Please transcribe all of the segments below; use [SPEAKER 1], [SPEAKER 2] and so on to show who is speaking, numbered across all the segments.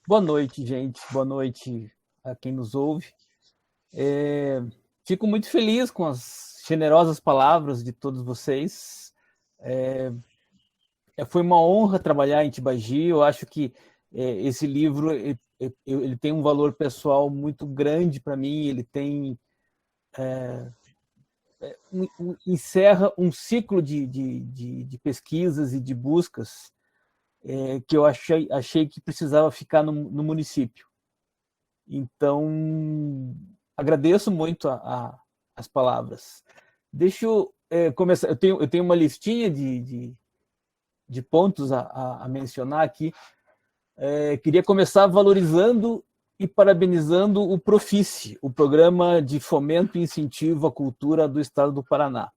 [SPEAKER 1] Boa noite, gente. Boa noite a quem nos ouve. É, Fico muito feliz com as generosas palavras de todos vocês. Foi uma honra trabalhar em Tibagi. Eu acho que esse livro ele tem um valor pessoal muito grande para mim. Ele tem encerra um ciclo de pesquisas e de buscas que eu achei que precisava ficar no município. Então, agradeço muito as palavras. Deixa eu começar. Eu tenho uma listinha de pontos a mencionar aqui. Queria começar valorizando e parabenizando o Profice, o Programa de Fomento e Incentivo à Cultura do Estado do Paraná.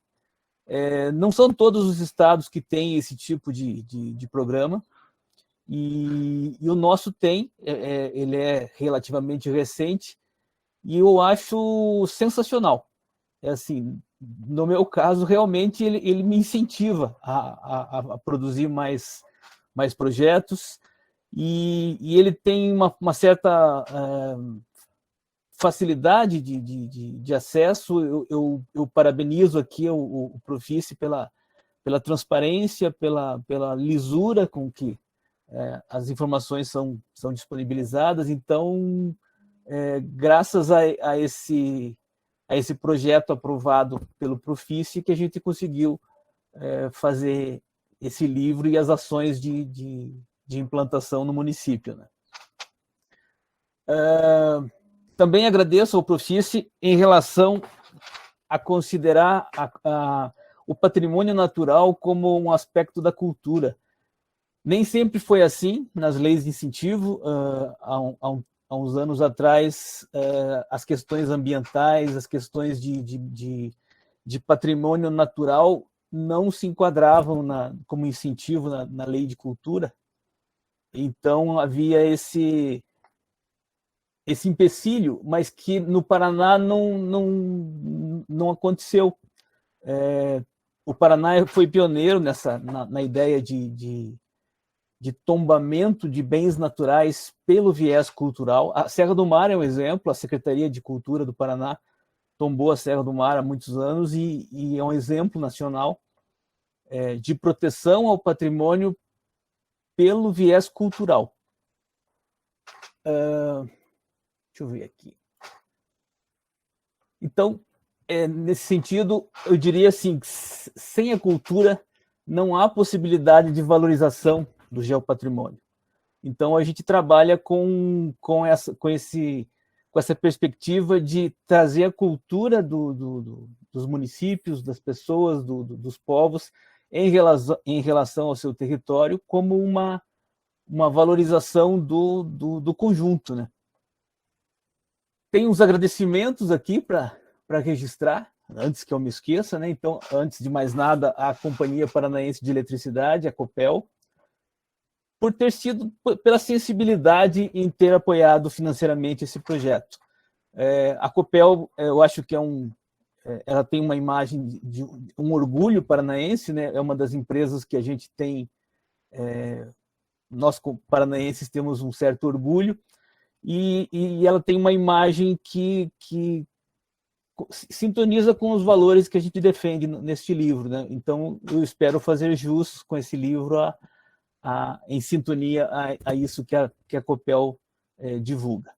[SPEAKER 1] Não são todos os estados que têm esse tipo de programa, e o nosso tem, ele é relativamente recente, e eu acho sensacional. Assim, no meu caso, realmente ele me incentiva a produzir mais projetos, e ele tem uma certa facilidade de acesso. Eu parabenizo aqui o Profice pela transparência, pela lisura com que as informações são disponibilizadas. Então, graças a esse projeto aprovado pelo Profice, que a gente conseguiu fazer esse livro e as ações de implantação no município, né? Também agradeço ao Profice em relação a considerar o patrimônio natural como um aspecto da cultura. Nem sempre foi assim nas leis de incentivo. Há uns anos atrás, as questões ambientais, as questões de patrimônio natural não se enquadravam como incentivo na lei de cultura. Então, havia esse empecilho, mas que no Paraná não aconteceu. O Paraná foi pioneiro na ideia de tombamento de bens naturais pelo viés cultural. A Serra do Mar é um exemplo. A Secretaria de Cultura do Paraná tombou a Serra do Mar há muitos anos, e é um exemplo nacional de proteção ao patrimônio pelo viés cultural. Deixa eu ver aqui. Então, nesse sentido, eu diria assim, sem a cultura não há possibilidade de valorização do geopatrimônio. Então, a gente trabalha com essa perspectiva de trazer a cultura dos municípios, das pessoas, dos povos, em relação ao seu território, como uma valorização do conjunto, né? Tem uns agradecimentos aqui para registrar, antes que eu me esqueça, né? Então, antes de mais nada, a Companhia Paranaense de Eletricidade, a Copel, por ter sido, pela sensibilidade em ter apoiado financeiramente esse projeto. A Copel, eu acho que ela tem uma imagem de um orgulho paranaense, né? É uma das empresas que a gente tem, nós paranaenses temos um certo orgulho, e ela tem uma imagem que sintoniza com os valores que a gente defende neste livro, né? Então, eu espero fazer jus com esse livro em sintonia a isso que a Copel divulga.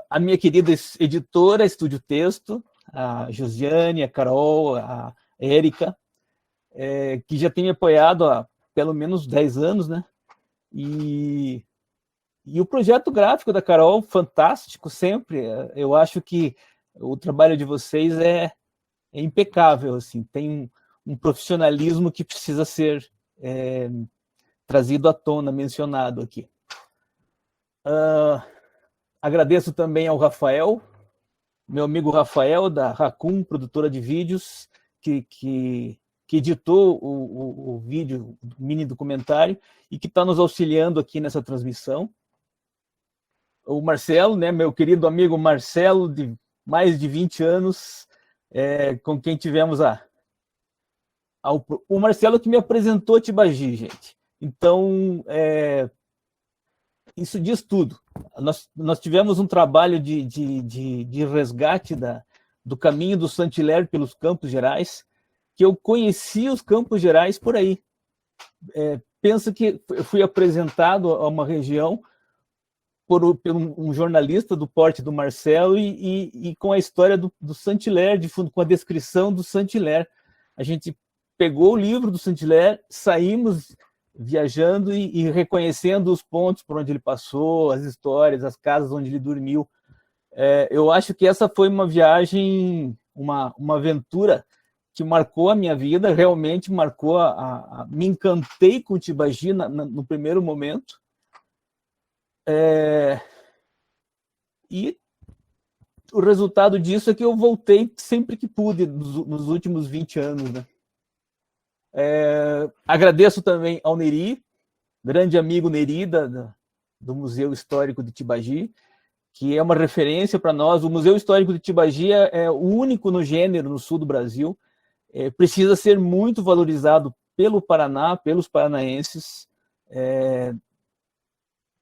[SPEAKER 1] A minha querida editora, Estúdio Texto, a Josiane, a Carol, a Érica, que já tem me apoiado há pelo menos 10 anos, né? E o projeto gráfico da Carol, fantástico sempre. Eu acho que o trabalho de vocês é impecável, assim, tem um profissionalismo que precisa ser trazido à tona, mencionado aqui. Agradeço também ao Rafael, meu amigo Rafael, da Raccoon, produtora de vídeos, que editou o vídeo, o mini documentário, e que está nos auxiliando aqui nessa transmissão. O Marcelo, né, meu querido amigo Marcelo, de mais de 20 anos, com quem tivemos o Marcelo que me apresentou Tibagi, gente. Então, isso diz tudo. Nós tivemos um trabalho de resgate do caminho do Saint-Hilaire pelos Campos Gerais, que eu conheci os Campos Gerais por aí. Pensa que eu fui apresentado a uma região por um jornalista do porte do Marcelo e com a história do Saint-Hilaire, de fundo, com a descrição do Saint-Hilaire. A gente pegou o livro do Saint-Hilaire, saímos viajando e reconhecendo os pontos por onde ele passou, as histórias, as casas onde ele dormiu. Eu acho que essa foi uma viagem, uma aventura que marcou a minha vida, realmente marcou, me encantei com Tibagi no primeiro momento. E o resultado disso é que eu voltei sempre que pude nos últimos 20 anos, né? Agradeço também ao Neri, grande amigo Neri do Museu Histórico de Tibagi, que é uma referência para nós. O Museu Histórico de Tibagi é o único no gênero no sul do Brasil. Precisa ser muito valorizado pelo Paraná, pelos paranaenses.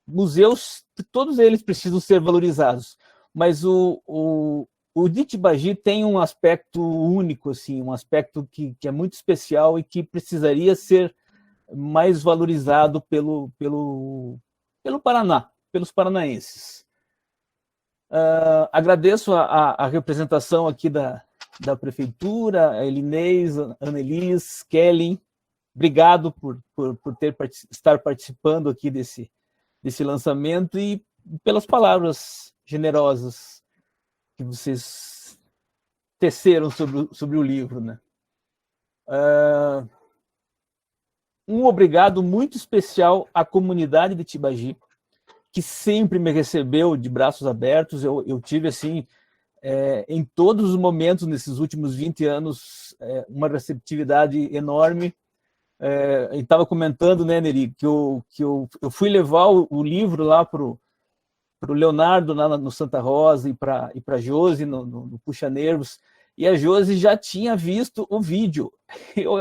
[SPEAKER 1] Museus, todos eles precisam ser valorizados, mas o de Tibagi tem um aspecto único, assim, um aspecto que é muito especial e que precisaria ser mais valorizado pelo Paraná, pelos paranaenses. Agradeço a representação aqui da Prefeitura, a Elinês, a Annelise, Kellen. Obrigado por estar participando aqui desse lançamento e pelas palavras generosas que vocês teceram sobre o livro, né? Um obrigado muito especial à comunidade de Tibagi, que sempre me recebeu de braços abertos. Eu tive, assim, em todos os momentos, nesses últimos 20 anos, uma receptividade enorme. Eu estava comentando, né, Neri, que eu fui levar o livro lá para o Leonardo, lá no Santa Rosa, e para a Josi, no Puxa Nervos, e a Josi já tinha visto o vídeo.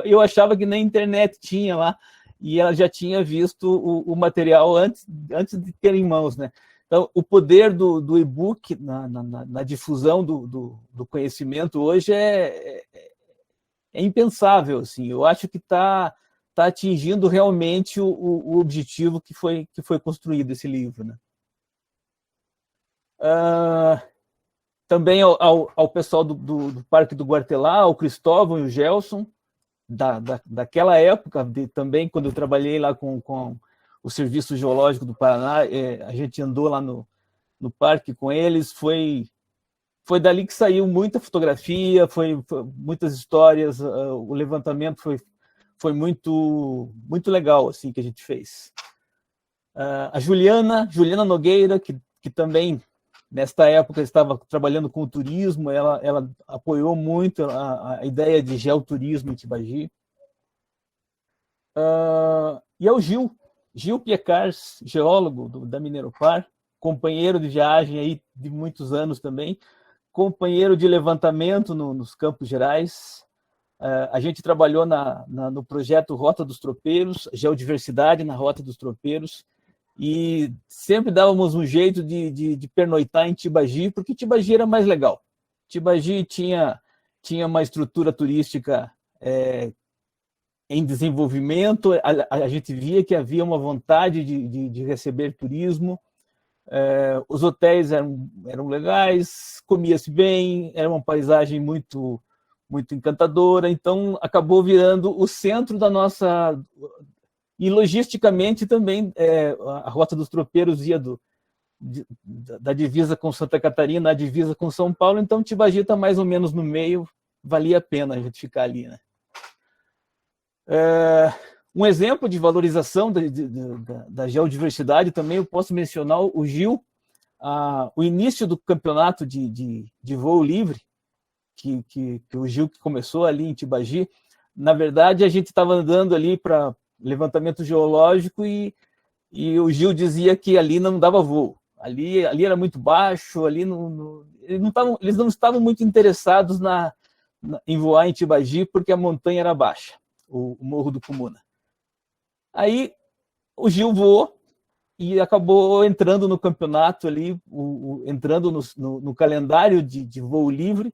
[SPEAKER 1] Eu achava que na internet tinha lá, e ela já tinha visto o material antes de ter em mãos, né? Então, o poder do e-book na difusão do conhecimento hoje é impensável, assim. Eu acho que está atingindo realmente o objetivo que foi construído esse livro, né? Também ao pessoal do Parque do Guartelá, ao Cristóvão e o Gelson, daquela época, também, quando eu trabalhei lá com o Serviço Geológico do Paraná, a gente andou lá no parque com eles, foi dali que saiu muita fotografia, foi muitas histórias, o levantamento foi muito legal, assim, que a gente fez. A Juliana Nogueira, que também, nesta época, estava trabalhando com o turismo, ela apoiou muito a ideia de geoturismo em Tibagi. E ao Gil Piecars, geólogo da Mineropar, companheiro de viagem aí de muitos anos também, companheiro de levantamento nos Campos Gerais. A gente trabalhou no projeto Rota dos Tropeiros, geodiversidade na Rota dos Tropeiros, e sempre dávamos um jeito de pernoitar em Tibagi, porque Tibagi era mais legal. Tibagi tinha uma estrutura turística em desenvolvimento, a gente via que havia uma vontade de receber turismo, os hotéis eram legais, comia-se bem, era uma paisagem muito encantadora, então acabou virando o centro da nossa... E logisticamente também, a Rota dos Tropeiros ia da divisa com Santa Catarina à divisa com São Paulo, então Tibagi está mais ou menos no meio, valia a pena a gente ficar ali, né? Um exemplo de valorização da geodiversidade também eu posso mencionar o Gil, o início do campeonato de voo livre, que o Gil que começou ali em Tibagi. Na verdade, a gente estava andando ali para levantamento geológico e o Gil dizia que ali não dava voo. Ali era muito baixo, ali eles não estavam muito interessados em voar em Tibagi porque a montanha era baixa, o Morro do Comuna. Aí o Gil voou e acabou entrando no campeonato ali, entrando no calendário de voo livre,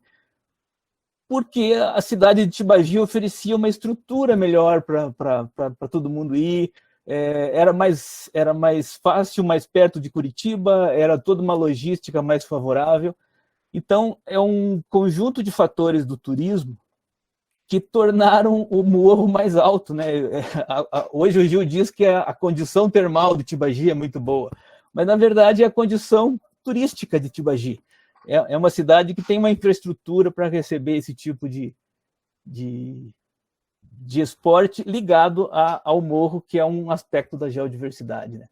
[SPEAKER 1] porque a cidade de Tibagi oferecia uma estrutura melhor para todo mundo ir, era mais fácil, mais perto de Curitiba, era toda uma logística mais favorável. Então, é um conjunto de fatores do turismo que tornaram o morro mais alto, né? Hoje o Gil diz que a condição termal de Tibagi é muito boa, mas na verdade é a condição turística de Tibagi. É uma cidade que tem uma infraestrutura para receber esse tipo de esporte ligado ao morro, que é um aspecto da geodiversidade, né?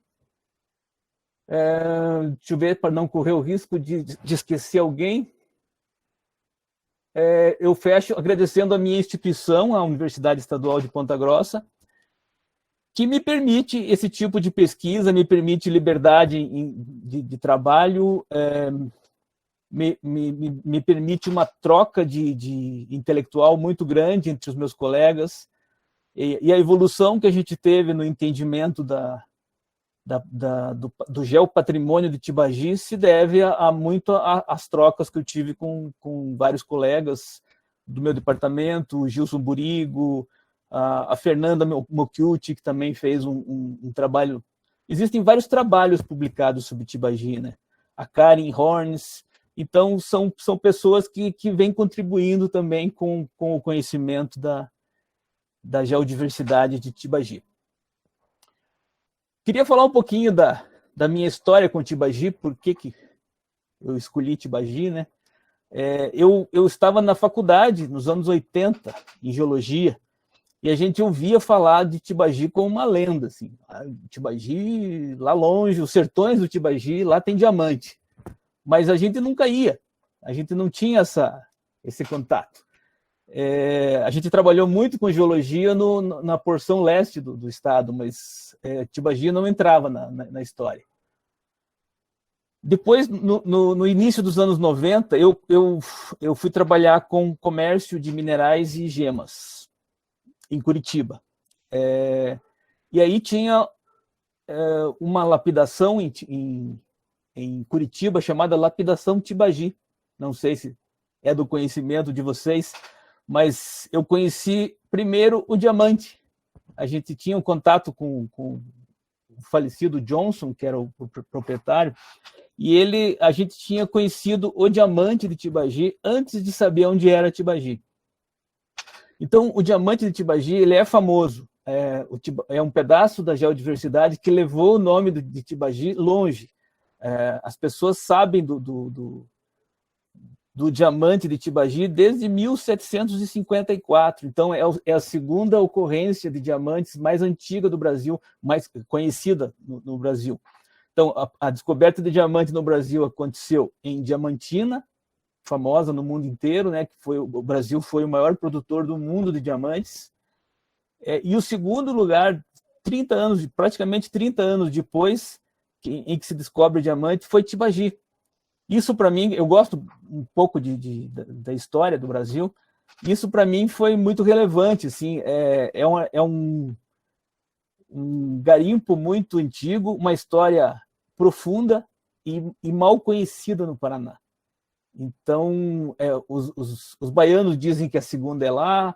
[SPEAKER 1] Deixa eu ver, para não correr o risco de esquecer alguém. Eu fecho agradecendo a minha instituição, a Universidade Estadual de Ponta Grossa, que me permite esse tipo de pesquisa, me permite liberdade de trabalho, me permite uma troca de intelectual muito grande entre os meus colegas, e a evolução que a gente teve no entendimento do geopatrimônio de Tibagi se deve muito às trocas que eu tive com vários colegas do meu departamento, o Gilson Burigo, a Fernanda Mochiuti, que também fez um trabalho. Existem vários trabalhos publicados sobre Tibagi, né? A Karen Horns. Então, são pessoas que vêm contribuindo também com o conhecimento da geodiversidade de Tibagi. Queria falar um pouquinho da minha história com Tibagi, por que eu escolhi Tibagi, né? Eu estava na faculdade, nos anos 80, em geologia, e a gente ouvia falar de Tibagi como uma lenda, assim. Tibagi, lá longe, os sertões do Tibagi, lá tem diamante. Mas a gente nunca ia, a gente não tinha esse contato. A gente trabalhou muito com geologia na porção leste do estado, mas Tibagi não entrava na história. Depois, no início dos anos 90, eu fui trabalhar com comércio de minerais e gemas em Curitiba. E aí tinha uma lapidação em Curitiba chamada Lapidação Tibagi. Não sei se é do conhecimento de vocês, mas eu conheci primeiro o diamante. A gente tinha um contato com o falecido Johnson, que era o proprietário, e a gente tinha conhecido o diamante de Tibagi antes de saber onde era Tibagi. Então, o diamante de Tibagi, ele é famoso. É um pedaço da geodiversidade que levou o nome de Tibagi longe. As pessoas sabem do diamante de Tibagi desde 1754. Então, é a segunda ocorrência de diamantes mais antiga do Brasil, mais conhecida no Brasil. Então, a descoberta de diamante no Brasil aconteceu em Diamantina, famosa no mundo inteiro, né? O Brasil foi o maior produtor do mundo de diamantes. E o segundo lugar, praticamente 30 anos depois, em que se descobre diamante, foi Tibagi. Isso, para mim, eu gosto um pouco da história do Brasil, isso, para mim, foi muito relevante. Assim, é um garimpo muito antigo, uma história profunda e mal conhecida no Paraná. Então, os baianos dizem que a segunda é lá,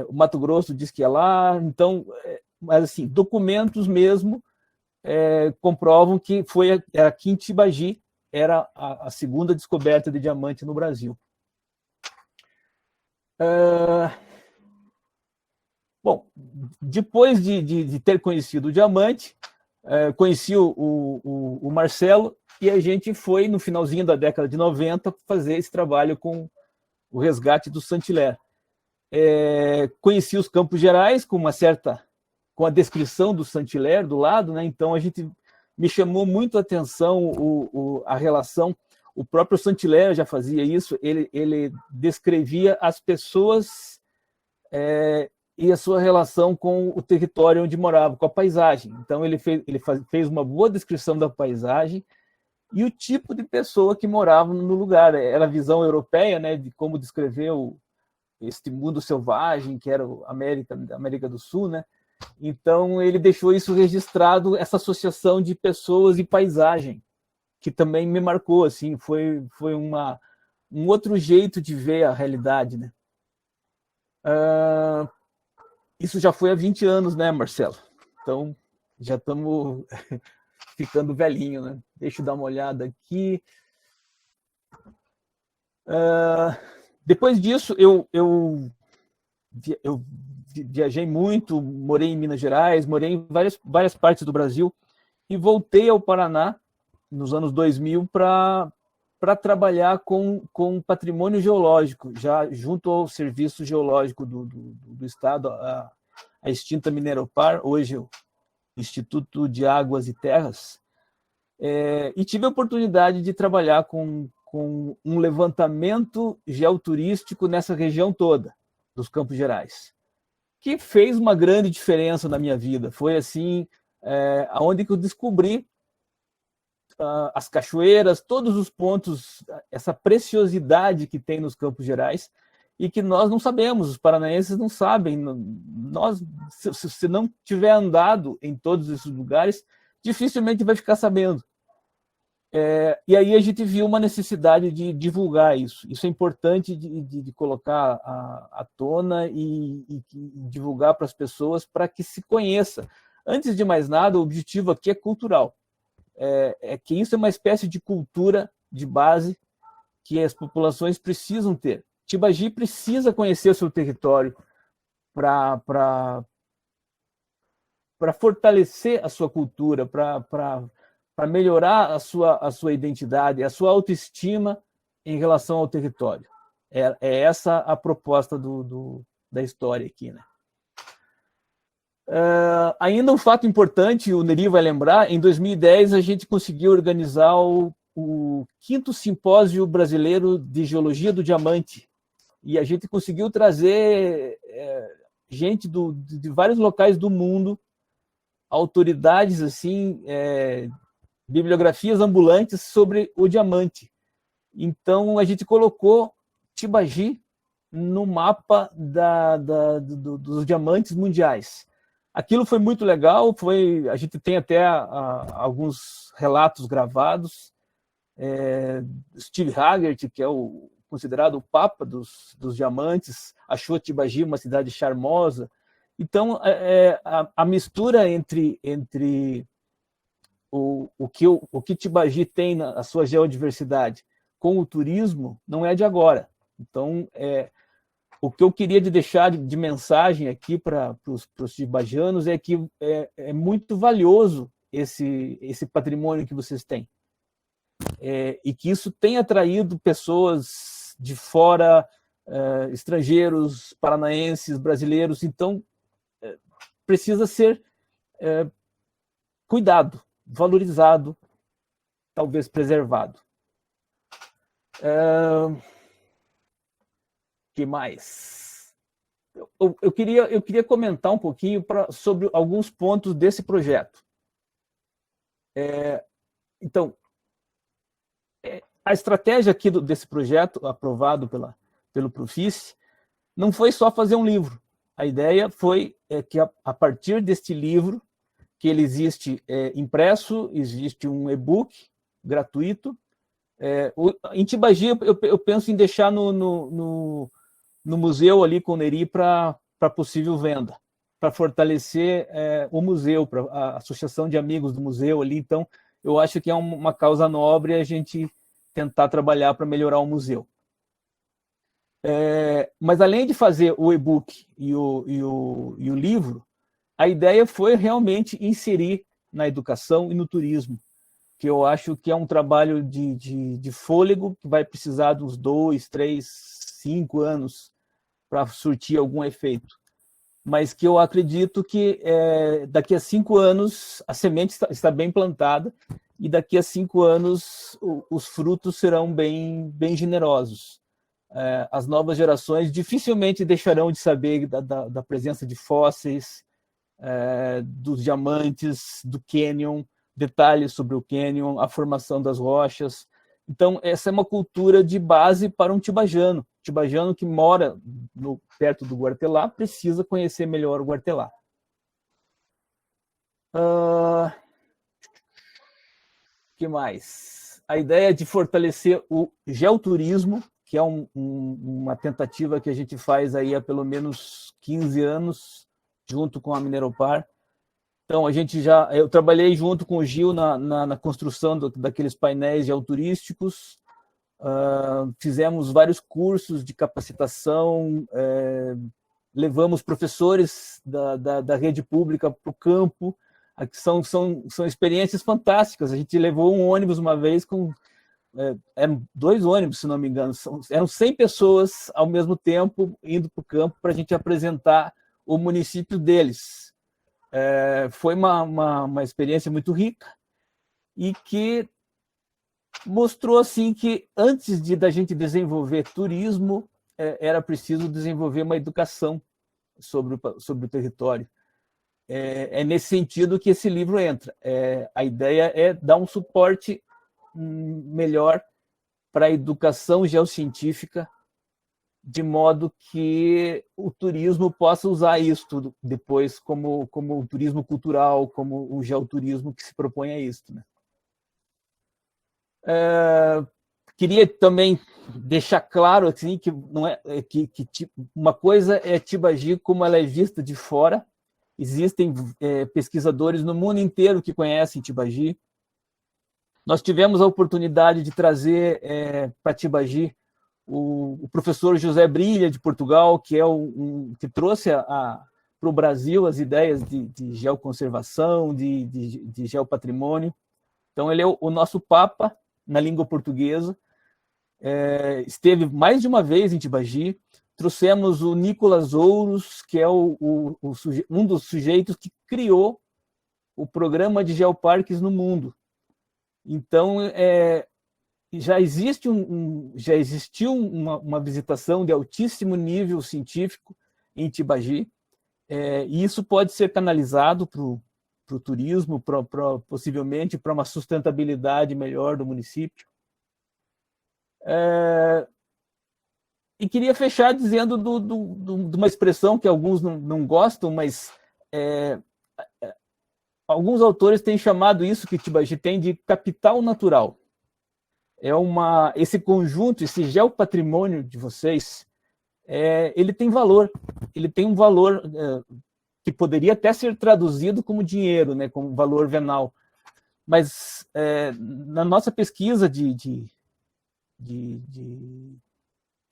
[SPEAKER 1] o Mato Grosso diz que é lá. Então, mas assim, documentos mesmo comprovam que foi aqui em Tibagi era a segunda descoberta de diamante no Brasil. Bom, depois de ter conhecido o diamante, conheci o Marcelo, e a gente foi, no finalzinho da década de 90, fazer esse trabalho com o resgate do Saint-Hilaire. Conheci os Campos Gerais com a descrição do Saint-Hilaire do lado, né? Então me chamou muito a atenção a relação. O próprio Saint-Hilaire já fazia isso, ele descrevia as pessoas e a sua relação com o território onde morava, com a paisagem. Então, ele fez uma boa descrição da paisagem e o tipo de pessoa que morava no lugar. Era a visão europeia, né, de como descrever este mundo selvagem, que era a América do Sul, né? Então, ele deixou isso registrado, essa associação de pessoas e paisagem, que também me marcou, assim, foi um outro jeito de ver a realidade, né? Isso já foi há 20 anos, né, Marcelo? Então, já estamos ficando velhinho, né? Deixa eu dar uma olhada aqui. Depois disso, eu viajei muito, morei em Minas Gerais, morei em várias partes do Brasil e voltei ao Paraná nos anos 2000 para trabalhar com patrimônio geológico, já junto ao Serviço Geológico do Estado, a extinta Mineropar, hoje o Instituto de Águas e Terras, e tive a oportunidade de trabalhar com um levantamento geoturístico nessa região toda dos Campos Gerais, que fez uma grande diferença na minha vida. Foi assim, aonde que eu descobri as cachoeiras, todos os pontos, essa preciosidade que tem nos Campos Gerais e que nós não sabemos, os paranaenses não sabem. Nós, se não tiver andado em todos esses lugares, dificilmente vai ficar sabendo. E aí a gente viu uma necessidade de divulgar isso. Isso é importante de colocar à tona e divulgar para as pessoas para que se conheça. Antes de mais nada, o objetivo aqui é cultural. É que isso é uma espécie de cultura de base que as populações precisam ter. Tibagi precisa conhecer o seu território para fortalecer a sua cultura, para melhorar a sua identidade, a sua autoestima em relação ao território. É essa a proposta da história aqui, né? Ainda um fato importante, o Neri vai lembrar, em 2010 a gente conseguiu organizar o 5º Simpósio Brasileiro de Geologia do Diamante, e a gente conseguiu trazer gente de vários locais do mundo, autoridades, assim, bibliografias ambulantes sobre o diamante. Então a gente colocou Tibagi no mapa dos diamantes mundiais. Aquilo foi muito legal, a gente tem até alguns relatos gravados. Steve Haggart, que é considerado o papa dos diamantes, achou Tibagi uma cidade charmosa. Então, a mistura entre o que Tibagi tem na sua geodiversidade com o turismo não é de agora. Então, o que eu queria deixar de mensagem aqui para os tibagianos é que é muito valioso esse patrimônio que vocês têm. E que isso tem atraído pessoas de fora, estrangeiros, paranaenses, brasileiros. Então, precisa ser cuidado, valorizado, talvez preservado. Que mais? Eu queria comentar um pouquinho sobre alguns pontos desse projeto. Então, a estratégia aqui desse projeto, aprovado pelo Profice, não foi só fazer um livro. A ideia foi que, a partir deste livro, que ele existe impresso, existe um e-book gratuito. Em Tibagi, eu penso em deixar no museu ali com o Neri para possível venda, para fortalecer o museu, para a associação de amigos do museu ali. Então, eu acho que é uma causa nobre a gente tentar trabalhar para melhorar o museu. Mas além de fazer o e-book e o livro, a ideia foi realmente inserir na educação e no turismo, que eu acho que é um trabalho de fôlego que vai precisar de uns 2, 3, 5 anos para surtir algum efeito. Mas que eu acredito que daqui a 5 anos a semente está bem plantada e daqui a 5 anos os frutos serão bem generosos. As novas gerações dificilmente deixarão de saber da presença de fósseis, dos diamantes, do cânion, detalhes sobre o cânion, a formação das rochas. Então, essa é uma cultura de base para um tibajano. O tibajano que mora perto do Guartelá precisa conhecer melhor o Guartelá. Que mais? A ideia de fortalecer o geoturismo, que é uma tentativa que a gente faz aí há pelo menos 15 anos, junto com a Mineropar. Então, eu trabalhei junto com o Gil na construção daqueles painéis geoturísticos, fizemos vários cursos de capacitação, levamos professores da rede pública para o campo. São experiências fantásticas. A gente levou um ônibus uma vez eram 2 ônibus, se não me engano, eram 100 pessoas ao mesmo tempo indo para o campo para a gente apresentar o município deles. Foi uma experiência muito rica e que mostrou assim que antes da gente desenvolver turismo, era preciso desenvolver uma educação sobre o território. É nesse sentido que esse livro entra. A ideia é dar um suporte melhor para a educação geocientífica, de modo que o turismo possa usar isso depois como o turismo cultural, como o geoturismo que se propõe a isso, né? Queria também deixar claro assim, que não que uma coisa é Tibagi como ela é vista de fora. Existem pesquisadores no mundo inteiro que conhecem Tibagi. Nós tivemos a oportunidade de trazer para Tibagi o professor José Brilha, de Portugal, que que trouxe para o Brasil as ideias de geoconservação, de geopatrimônio. Então, ele é o nosso papa na língua portuguesa. Esteve mais de uma vez em Tibagi. Trouxemos o Nicolas Ouros, que é um dos sujeitos que criou o programa de geoparques no mundo. Então, já existiu uma visitação de altíssimo nível científico em Tibagi, e isso pode ser canalizado para o turismo, possivelmente para uma sustentabilidade melhor do município. E queria fechar dizendo de uma expressão que alguns não gostam, mas alguns autores têm chamado isso que Tibagi tem de capital natural. Esse conjunto, esse geopatrimônio de vocês, ele tem valor. Ele tem um valor que poderia até ser traduzido como dinheiro, né, como valor venal. Mas na nossa pesquisa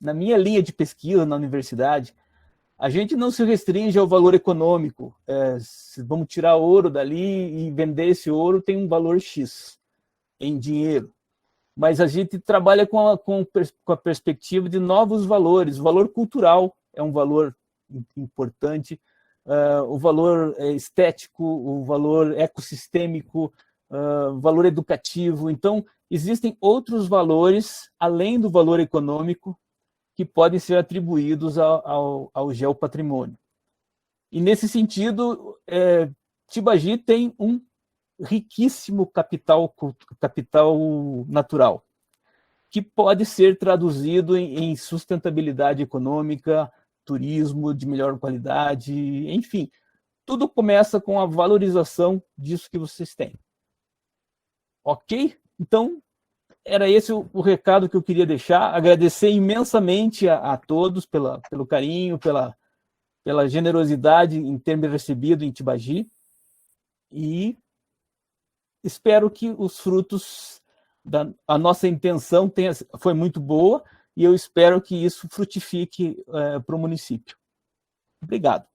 [SPEAKER 1] na minha linha de pesquisa na universidade, a gente não se restringe ao valor econômico. Se vamos tirar ouro dali e vender esse ouro, tem um valor X em dinheiro. Mas a gente trabalha com a perspectiva de novos valores. O valor cultural é um valor importante, o valor estético, o valor ecossistêmico, o valor educativo. Então, existem outros valores, além do valor econômico, que podem ser atribuídos ao geopatrimônio. E, nesse sentido, Tibagi tem um riquíssimo capital natural, que pode ser traduzido em sustentabilidade econômica, turismo de melhor qualidade, enfim. Tudo começa com a valorização disso que vocês têm. Ok? Então, era esse o recado que eu queria deixar. Agradecer imensamente a todos pelo carinho, pela generosidade em ter me recebido em Tibagi. E espero que os frutos a nossa intenção foi muito boa, e eu espero que isso frutifique para o município. Obrigado.